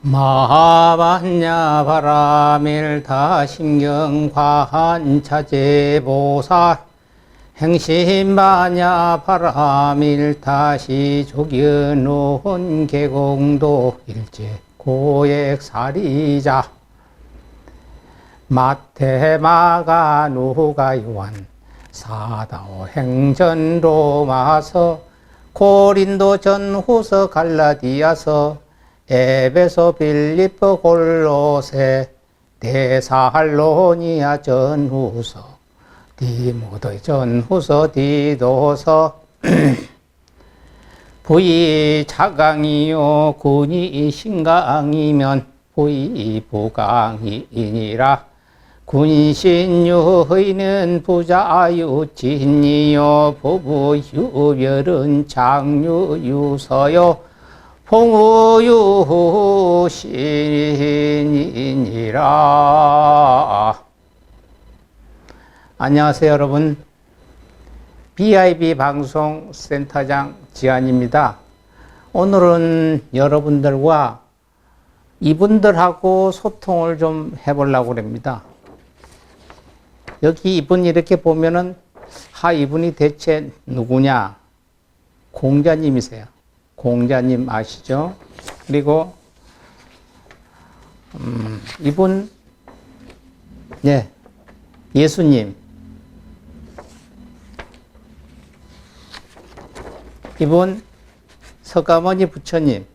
마하반야 바라밀타 심경과한 차제보살 행심반야 바라밀타 시족연온 계공도 일제 고액사리자 마테마가 누가요한 사다오 행전로마서 고린도 전후서 갈라디아서 에베소 빌립보 골로새 데살로니아 전후서 디모데 전후서 디도서 부이 차강이요 군이 신강이면 부이 부강이니라 군신유의는 부자유진이요 부부유별은 장유유서요 봉우유신이니라. 안녕하세요 여러분, BIB 방송 센터장 지안입니다. 오늘은 여러분들과 이분들하고 소통을 좀 해보려고 합니다. 여기 이분 이렇게 보면은 이분이 대체 누구냐? 공자님이세요. 공자님 아시죠? 그리고 이분 예수님, 이분 서가모니 부처님,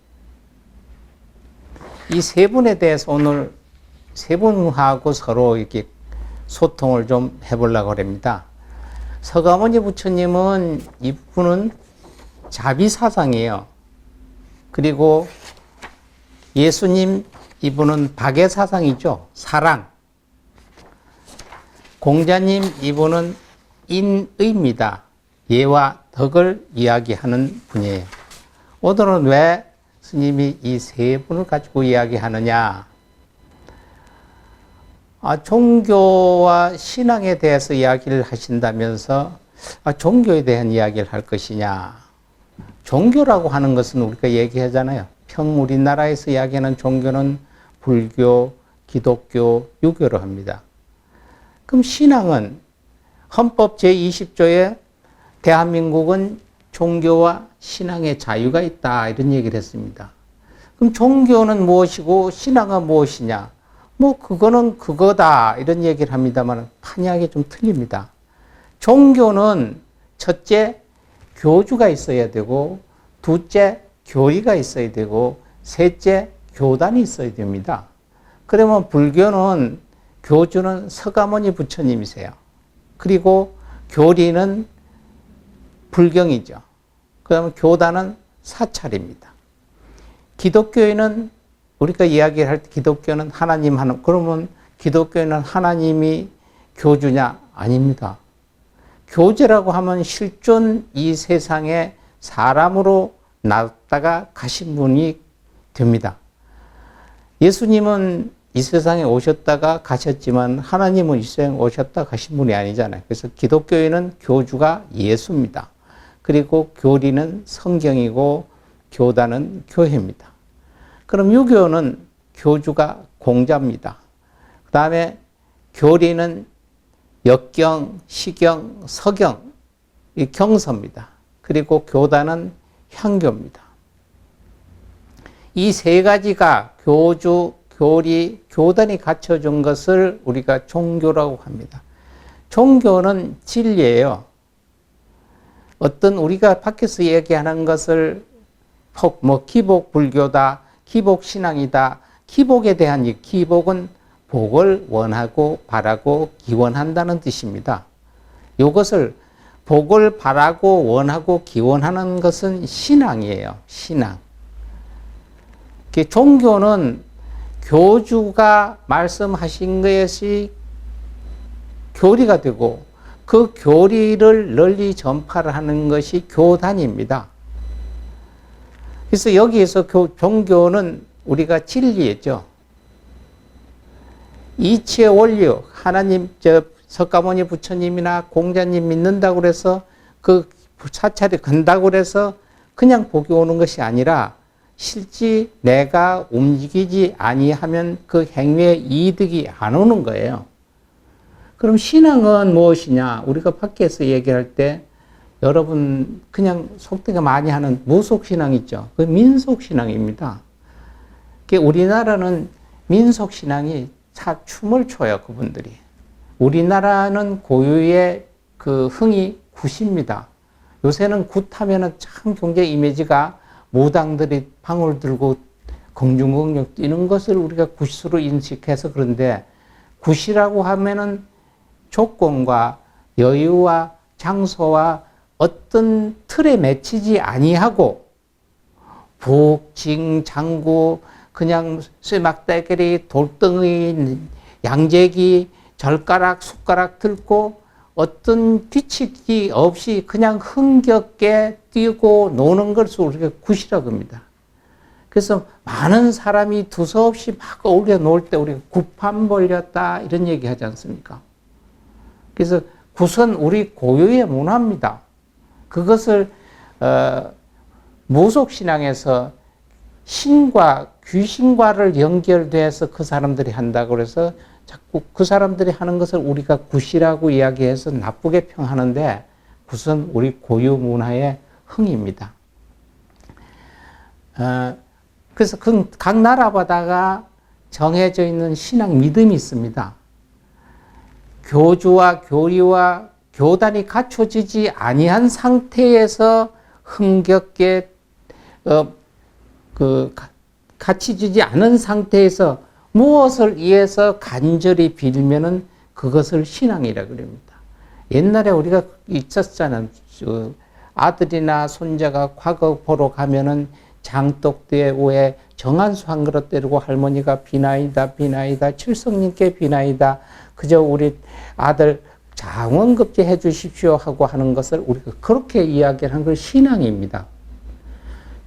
이 세 분에 대해서 오늘 세 분하고 서로 이렇게 소통을 좀 해보려고 합니다. 서가모니 부처님은 이분은 자비사상이에요. 그리고 예수님 이분은 박애사상이죠. 사랑. 공자님 이분은 인의입니다. 예와 덕을 이야기하는 분이에요. 오늘은 왜 스님이 이 세 분을 가지고 이야기하느냐? 종교와 신앙에 대해서 이야기를 하신다면서 종교에 대한 이야기를 할 것이냐? 종교라고 하는 것은 우리가 얘기하잖아요. 우리나라에서 이야기하는 종교는 불교, 기독교, 유교로 합니다. 그럼 신앙은 헌법 제20조에 대한민국은 종교와 신앙의 자유가 있다 이런 얘기를 했습니다. 그럼 종교는 무엇이고 신앙은 무엇이냐? 그거는 그거다 이런 얘기를 합니다만 판이하게 좀 틀립니다. 종교는 첫째 교주가 있어야 되고, 둘째 교리가 있어야 되고, 셋째 교단이 있어야 됩니다. 그러면 불교는 교주는 서가모니 부처님이세요. 그리고 교리는 불경이죠. 그다음에 교단은 사찰입니다. 기독교에는 우리가 이야기를 할 때 기독교는 하나님 그러면 기독교에는 하나님이 교주냐? 아닙니다. 교제라고 하면 실존 이 세상에 사람으로 나왔다가 가신 분이 됩니다. 예수님은 이 세상에 오셨다가 가셨지만 하나님은 이 세상에 오셨다 가신 분이 아니잖아요. 그래서 기독교에는 교주가 예수입니다. 그리고 교리는 성경이고 교단은 교회입니다. 그럼 유교는 교주가 공자입니다. 그 다음에 교리는 역경, 시경, 서경, 이 경서입니다. 그리고 교단은 향교입니다. 이 세 가지가 교주, 교리, 교단이 갖춰준 것을 우리가 종교라고 합니다. 종교는 진리예요. 어떤 우리가 밖에서 얘기하는 것을 기복 불교다, 기복 신앙이다, 기복에 대한 기복은 복을 원하고 바라고 기원한다는 뜻입니다. 이것을 복을 바라고 원하고 기원하는 것은 신앙이에요. 신앙. 종교는 교주가 말씀하신 것이 교리가 되고 그 교리를 널리 전파를 하는 것이 교단입니다. 그래서 여기에서 종교는 우리가 진리였죠. 이치의 원리, 하나님, 석가모니 부처님이나 공자님 믿는다고 해서 그 사찰에 간다고 해서 그냥 복이 오는 것이 아니라 실제 내가 움직이지 아니하면 그 행위에 이득이 안 오는 거예요. 그럼 신앙은 무엇이냐? 우리가 밖에서 얘기할 때 여러분 그냥 속되게 많이 하는 무속신앙 있죠. 그 민속신앙입니다. 우리나라는 민속신앙이 춤을 춰요, 그분들이. 우리나라는 고유의 그 흥이 굿입니다. 요새는 굿하면은 참 굉장히 이미지가 무당들이 방울 들고 긍중긍중 뛰는 것을 우리가 굿으로 인식해서 그런데 굿이라고 하면은 조건과 여유와 장소와 어떤 틀에 맺히지 아니하고 북징 장구 그냥 쇠막대기리 돌덩이 양재기 젓가락 숟가락 들고 어떤 규칙이 없이 그냥 흥겹게 뛰고 노는 것을 우리가 굿이라고 합니다. 그래서 많은 사람이 두서없이 막 어울려 놀 때 우리가 굿판 벌렸다 이런 얘기 하지 않습니까? 그래서 굿은 우리 고유의 문화입니다. 그것을 무속신앙에서 신과 귀신과를 연결돼서 그 사람들이 한다고 그래서 자꾸 그 사람들이 하는 것을 우리가 굿이라고 이야기해서 나쁘게 평하는데 굿은 우리 고유 문화의 흥입니다. 그래서 각 나라마다가 정해져 있는 신앙 믿음이 있습니다. 교주와 교리와 교단이 갖춰지지 아니한 상태에서 흥겹게 갖춰지지 않은 상태에서 무엇을 위해서 간절히 빌면은 그것을 신앙이라 그럽니다. 옛날에 우리가 있었잖아요. 아들이나 손자가 과거 보러 가면은 장독대 위에 정한수 한 그릇 때리고 할머니가 비나이다 비나이다 칠성님께 비나이다 그저 우리 아들 장원급제 해 주십시오 하고 하는 것을 우리가 그렇게 이야기하는 걸 신앙입니다.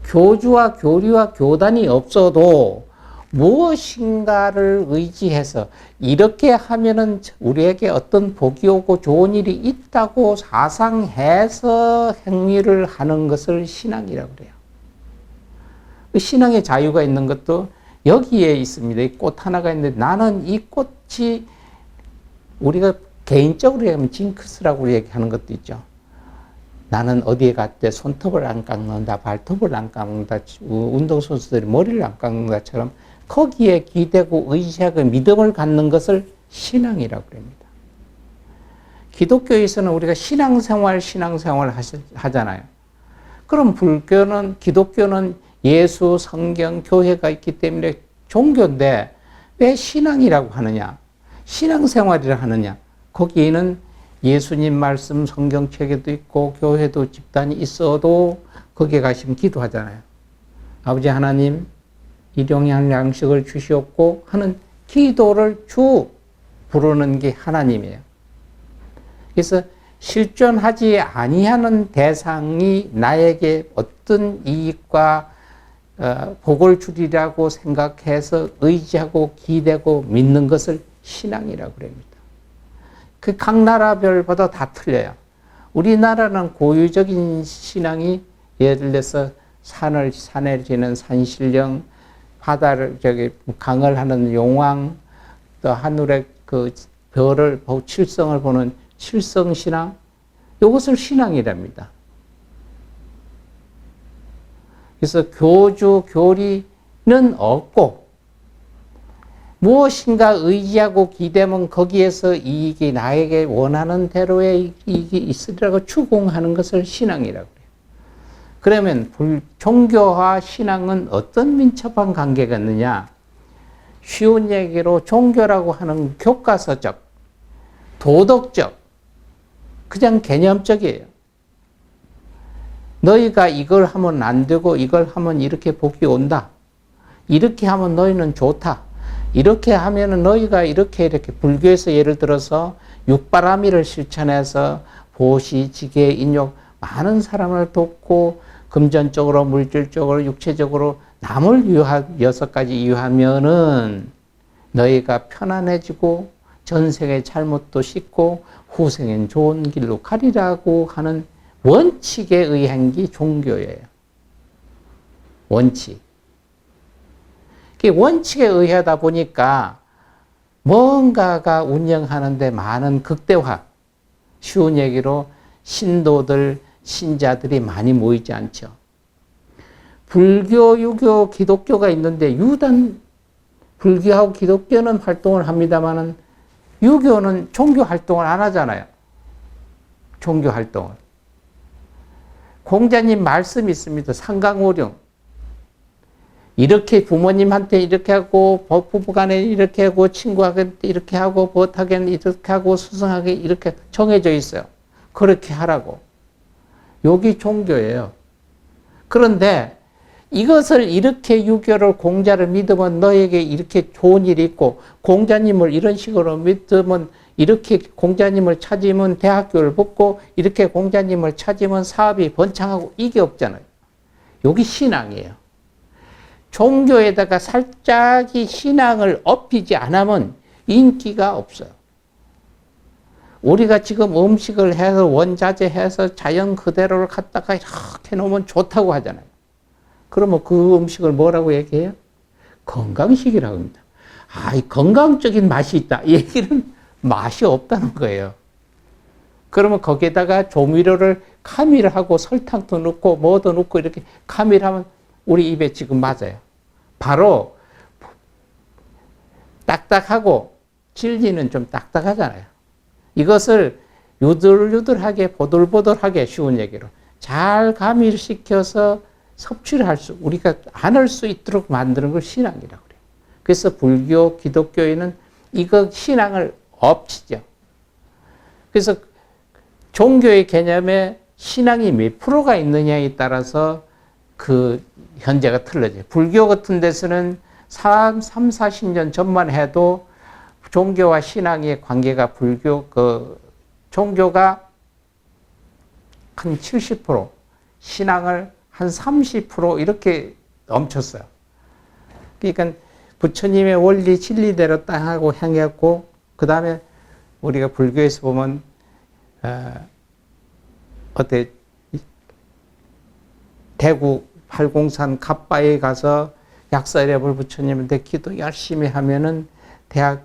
교주와 교리와 교단이 없어도 무엇인가를 의지해서 이렇게 하면은 우리에게 어떤 복이 오고 좋은 일이 있다고 사상해서 행위를 하는 것을 신앙이라고 그래요. 신앙의 자유가 있는 것도 여기에 있습니다. 이 꽃 하나가 있는데 나는 이 꽃이 우리가 개인적으로 하면 징크스라고 얘기하는 것도 있죠. 나는 어디에 갈 때 손톱을 안 깎는다, 발톱을 안 깎는다, 운동선수들이 머리를 안 깎는다처럼 거기에 기대고 의지하고 믿음을 갖는 것을 신앙이라고 합니다. 기독교에서는 우리가 신앙생활 하잖아요. 그럼 불교는, 기독교는 예수, 성경, 교회가 있기 때문에 종교인데 왜 신앙이라고 하느냐? 신앙생활이라 하느냐? 거기에는 예수님 말씀 성경책에도 있고 교회도 집단이 있어도 거기에 가시면 기도하잖아요. 아버지 하나님 일용할 양식을 주시옵고 하는 기도를 부르는 게 하나님이에요. 그래서 실존하지 아니하는 대상이 나에게 어떤 이익과 복을 주리라고 생각해서 의지하고 기대고 믿는 것을 신앙이라고 합니다. 그 각 나라별보다 다 틀려요. 우리나라는 고유적인 신앙이 예를 들어서 산에 지는 산신령, 바다를 강을 하는 용왕, 또 하늘의 그 별을 보고 칠성을 보는 칠성신앙, 이것을 신앙이랍니다. 그래서 교주, 교리는 없고 무엇인가 의지하고 기대면 거기에서 이익이 나에게 원하는 대로의 이익이 있으리라고 추궁하는 것을 신앙이라고 해요. 그러면 종교와 신앙은 어떤 민첩한 관계가 있느냐? 쉬운 얘기로 종교라고 하는 교과서적, 도덕적, 그냥 개념적이에요. 너희가 이걸 하면 안 되고 이걸 하면 이렇게 복이 온다. 이렇게 하면 너희는 좋다. 이렇게 하면은 너희가 이렇게 불교에서 예를 들어서 육바라밀을 실천해서 보시, 지계, 인욕 많은 사람을 돕고 금전적으로, 물질적으로, 육체적으로 남을 유한 6가지 이유하면은 너희가 편안해지고 전생의 잘못도 씻고 후생엔 좋은 길로 가리라고 하는 원칙에 의한 게 종교예요. 원칙. 그게 원칙에 의하다 보니까 뭔가가 운영하는데 많은 극대화, 쉬운 얘기로 신도들, 신자들이 많이 모이지 않죠. 불교, 유교, 기독교가 있는데 유단, 불교하고 기독교는 활동을 합니다만은 유교는 종교 활동을 안 하잖아요. 종교 활동을. 공자님 말씀이 있습니다. 상강오룡. 이렇게 부모님한테 이렇게 하고, 부부간에 이렇게 하고, 친구한테 이렇게 하고, 버타게는 이렇게 하고, 스승에게 이렇게 정해져 있어요. 그렇게 하라고. 여기 종교예요. 그런데 이것을 이렇게 유교를 공자를 믿으면 너에게 이렇게 좋은 일이 있고, 공자님을 이런 식으로 믿으면 이렇게 공자님을 찾으면 대학교를 붙고, 이렇게 공자님을 찾으면 사업이 번창하고, 이게 없잖아요. 여기 신앙이에요. 종교에다가 살짝이 신앙을 업히지 않으면 인기가 없어요. 우리가 지금 음식을 해서 원자재 해서 자연 그대로를 갖다가 이렇게 놓으면 좋다고 하잖아요. 그러면 그 음식을 뭐라고 얘기해요? 건강식이라고 합니다. 아, 이 건강적인 맛이 있다. 이 얘기는 맛이 없다는 거예요. 그러면 거기에다가 조미료를 카밀하고 설탕도 넣고 뭐도 넣고 이렇게 카밀하면 우리 입에 지금 맞아요. 바로 딱딱하고 질기는 좀 딱딱하잖아요. 이것을 유들유들하게 보들보들하게 쉬운 얘기로 잘 가밀시켜서 섭취를 우리가 안 할 수 있도록 만드는 걸 신앙이라고 그래요. 그래서 불교, 기독교에는 이거 신앙을 없이죠. 그래서 종교의 개념에 신앙이 몇 프로가 있느냐에 따라서 그 현재가 틀려져요. 불교 같은 데서는 40년 전만 해도 종교와 신앙의 관계가 종교가 한 70%, 신앙을 한 30% 이렇게 넘쳤어요. 그러니까 부처님의 원리 진리대로 딱 하고 향했고, 그 다음에 우리가 불교에서 보면, 대구 팔공산 갑바에 가서 약사려불 부처님한테 기도 열심히 하면은 대학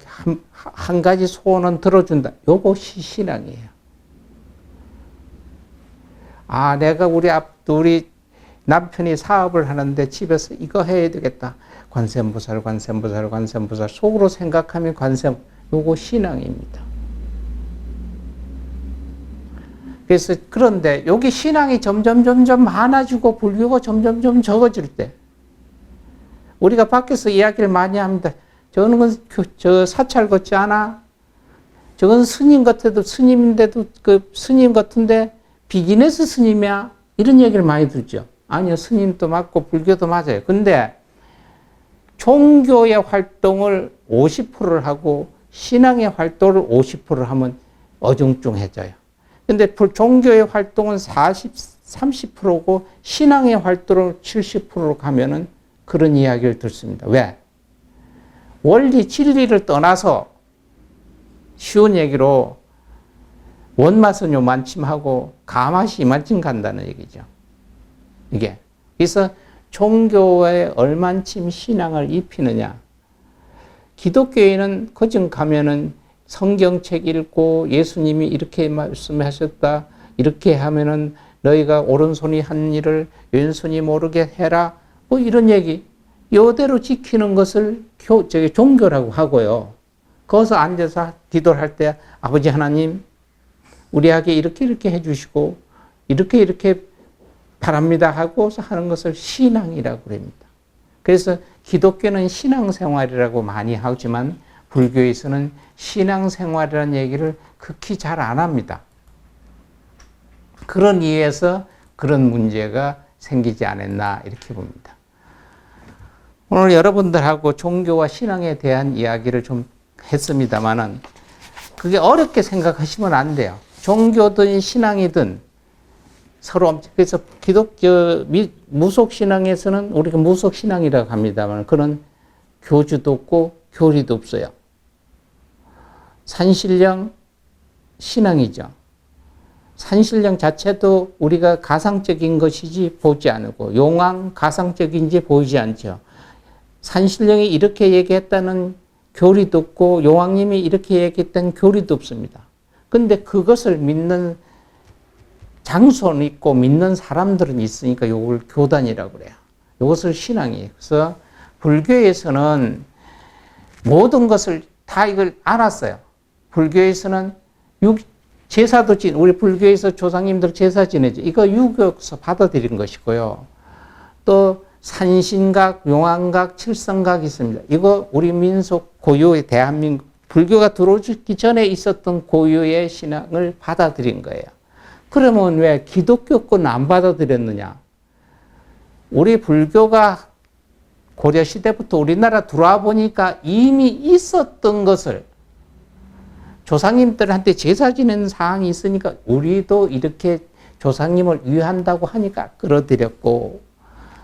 한 가지 소원은 들어준다. 요것이 신앙이에요. 아, 내가 우리 남편이 사업을 하는데 집에서 이거 해야 되겠다. 관세음보살 속으로 생각하면 요거 신앙입니다. 그래서 그런데 여기 신앙이 점점 많아지고 불교가 점점 적어질 때 우리가 밖에서 이야기를 많이 합니다. 저는 저 사찰 같지 않아? 저건 스님 같아도 스님인데도 그 스님 같은데 비즈니스 스님이야? 이런 얘기를 많이 듣죠. 아니요, 스님도 맞고 불교도 맞아요. 근데 종교의 활동을 50%를 하고 신앙의 활동을 50%를 하면 어중중해져요. 근데 종교의 활동은 30%고 신앙의 활동을 70%로 가면은 그런 이야기를 듣습니다. 왜? 원리 진리를 떠나서 쉬운 얘기로 원맛은 요만큼 하고 가맛이 이만큼 간다는 얘기죠. 이게. 그래서 종교에 얼만큼 신앙을 입히느냐. 기독교에는 그중 가면은 성경책 읽고 예수님이 이렇게 말씀하셨다. 이렇게 하면은 너희가 오른손이 한 일을 왼손이 모르게 해라. 뭐 이런 얘기. 이대로 지키는 것을 종교라고 하고요. 거기서 앉아서 기도를 할 때 아버지 하나님 우리에게 이렇게 해주시고 이렇게 바랍니다 하고서 하는 것을 신앙이라고 합니다. 그래서 기독교는 신앙생활이라고 많이 하지만 불교에서는 신앙생활이라는 얘기를 극히 잘 안 합니다. 그런 이유에서 그런 문제가 생기지 않았나 이렇게 봅니다. 오늘 여러분들하고 종교와 신앙에 대한 이야기를 좀 했습니다만은 그게 어렵게 생각하시면 안 돼요. 종교든 신앙이든 서로 그래서 기독교 무속신앙에서는 우리가 무속신앙이라고 합니다만 그런 교주도 없고 교리도 없어요. 산신령 신앙이죠. 산신령 자체도 우리가 가상적인 것이지 보지 않고 용왕 가상적인지 보이지 않죠. 산신령이 이렇게 얘기했다는 교리도 없고 용왕님이 이렇게 얘기했다는 교리도 없습니다. 근데 그것을 믿는 장소는 있고 믿는 사람들은 있으니까 이걸 교단이라고 그래요. 이것을 신앙이에요. 그래서 불교에서는 모든 것을 다 이걸 알았어요. 불교에서는 제사도 우리 불교에서 조상님들 제사 지내죠. 이거 유교에서 받아들인 것이고요. 또 산신각, 용왕각, 칠성각 있습니다. 이거 우리 민속 고유의 대한민국 불교가 들어오기 전에 있었던 고유의 신앙을 받아들인 거예요. 그러면 왜 기독교 건 안 받아들였느냐? 우리 불교가 고려시대부터 우리나라 들어와 보니까 이미 있었던 것을 조상님들한테 제사 지내는 사항이 있으니까 우리도 이렇게 조상님을 위한다고 하니까 끌어들였고,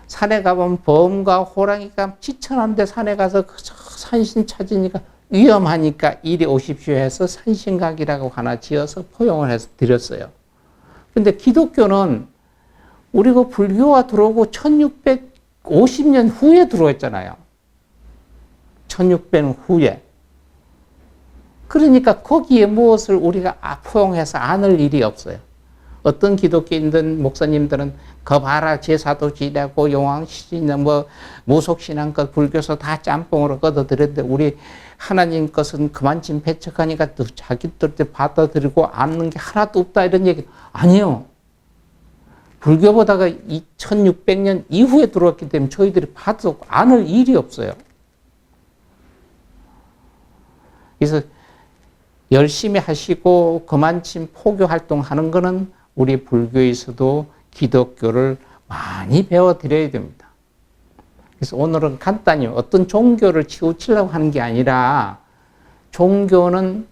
산에 가보면 범과 호랑이가 지천한데 산에 가서 산신 찾으니까 위험하니까 이리 오십시오 해서 산신각이라고 하나 지어서 포용을 해서 드렸어요. 근데 기독교는 우리가 불교가 들어오고 1650년 후에 들어왔잖아요. 1600년 후에. 그러니까 거기에 무엇을 우리가 포용해서 안을 일이 없어요. 어떤 기독교인들, 목사님들은 거 봐라, 제사도 지내고 용왕시나 뭐 무속신앙껏 불교서 다 짬뽕으로 걷어들였는데 우리 하나님 것은 그만큼 배척하니까 또 자기들 받아들이고 않는 게 하나도 없다 이런 얘기. 아니요. 불교보다가 1600년 이후에 들어왔기 때문에 저희들이 봐도 안을 일이 없어요. 그래서 열심히 하시고 그만큼 포교 활동하는 거는 우리 불교에서도 기독교를 많이 배워드려야 됩니다. 그래서 오늘은 간단히 어떤 종교를 치우치려고 하는 게 아니라 종교는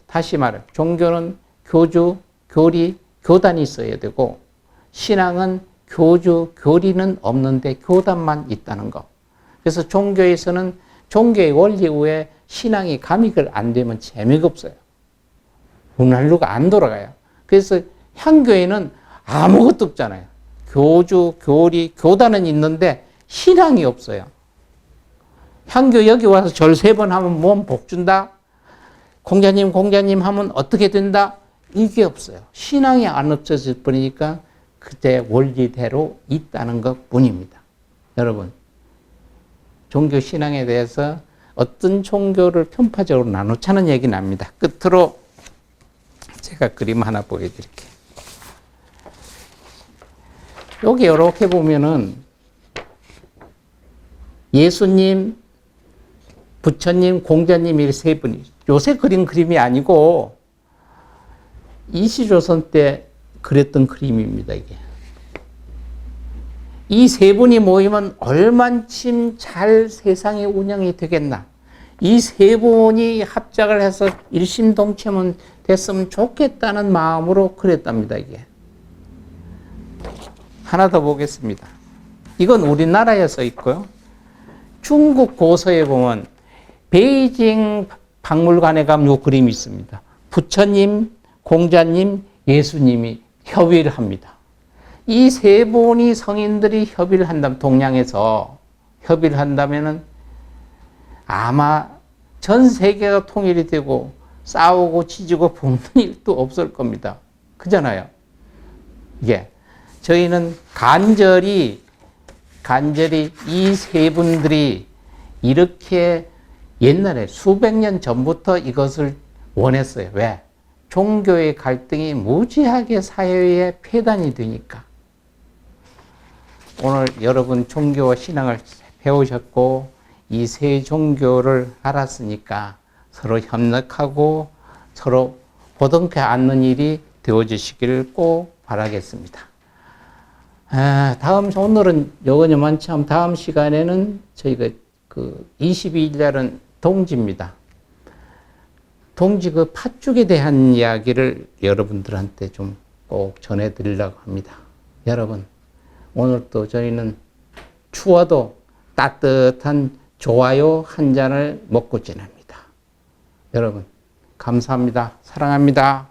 다시 말해 종교는 교주, 교리, 교단이 있어야 되고 신앙은 교주, 교리는 없는데 교단만 있다는 거. 그래서 종교에서는 종교의 원리 외에 신앙이 가미가 안 되면 재미가 없어요. 분할루가 안 돌아가요. 그래서 향교에는 아무것도 없잖아요. 교주, 교리, 교단은 있는데 신앙이 없어요. 향교 여기 와서 절 3번 하면 몸 복 준다? 공자님 하면 어떻게 된다? 이게 없어요. 신앙이 안 없어질 뿐이니까 그때 원리대로 있다는 것 뿐입니다. 여러분, 종교 신앙에 대해서 어떤 종교를 편파적으로 나누자는 얘기는 압니다. 끝으로 제가 그림 하나 보여드릴게요. 여기 이렇게 보면은 예수님, 부처님, 공자님 이 3분이 요새 그린 그림이 아니고 이시조선 때 그렸던 그림입니다. 이게. 이 3분이 모이면 얼만큼 잘 세상의 운영이 되겠나. 이 3분이 합작을 해서 일심동체만 됐으면 좋겠다는 마음으로 그렸답니다. 이게. 하나 더 보겠습니다. 이건 우리나라에 써 있고요. 중국 고서에 보면 베이징 박물관에 가면 이 그림이 있습니다. 부처님, 공자님, 예수님이 협의를 합니다. 이 3분이 성인들이 협의를 한다면, 동양에서 협의를 한다면은 아마 전 세계가 통일이 되고 싸우고 지지고 볶는 일도 없을 겁니다. 그잖아요. 이게. 저희는 간절히 이 3분들이 이렇게 옛날에 수백 년 전부터 이것을 원했어요. 왜? 종교의 갈등이 무지하게 사회에 폐단이 되니까. 오늘 여러분 종교와 신앙을 배우셨고 이 3 종교를 알았으니까 서로 협력하고 서로 보듬게 않는 일이 되어주시기를 꼭 바라겠습니다. 오늘은 요거만 참 다음 시간에는 저희가 22일 날은 동지입니다. 동지 팥죽에 대한 이야기를 여러분들한테 좀 꼭 전해드리려고 합니다. 여러분, 오늘 또 저희는 추워도 따뜻한 좋아요 한 잔을 먹고 지냅니다. 여러분, 감사합니다. 사랑합니다.